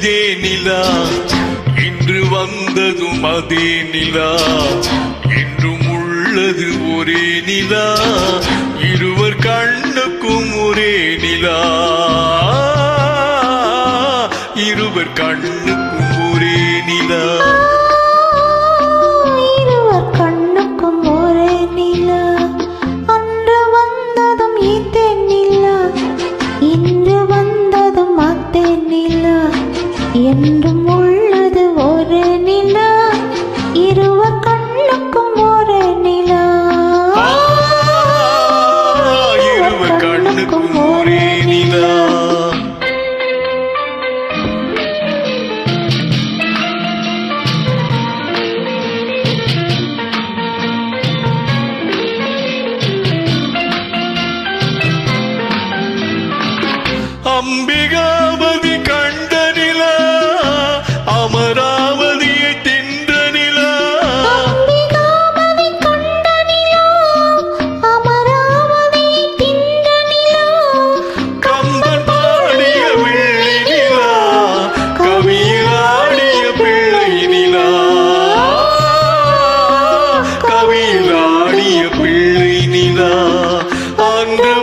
இதே நிலா, இன்று வந்ததும் அதே நிலா, என்றும் உள்ளது ஒரே நிலா, இருவர் கண்ணுக்கும் ஒரே நிலா, இருவர் கண்ணுக்கும் ஒரே நிலா. இருவர் கண்ணுக்கும் ஒரே நிலா, அன்று வந்ததும் இதே நிலா, இன்று வந்ததும் அதே நிலா, என்றும் உள்ளது ஒரே நிலா, இருவர் கண்ணுக்கும் ஒரே நிலா, இருவர் கண்ணுக்கும் ஒரே நிலா. அம்பிகாபதி கண்ட நிலா, அமராவதியை தின்ற நிலா, அம்பிகாபதி கண்ட நிலா, அமராவதியை தின்ற நிலா, கம்பன் பாடிய வெள்ளி நிலா, கவியில் ஆடிய பிள்ளை நிலா, கவியில் ஆடிய பிள்ளை நிலா, அன்று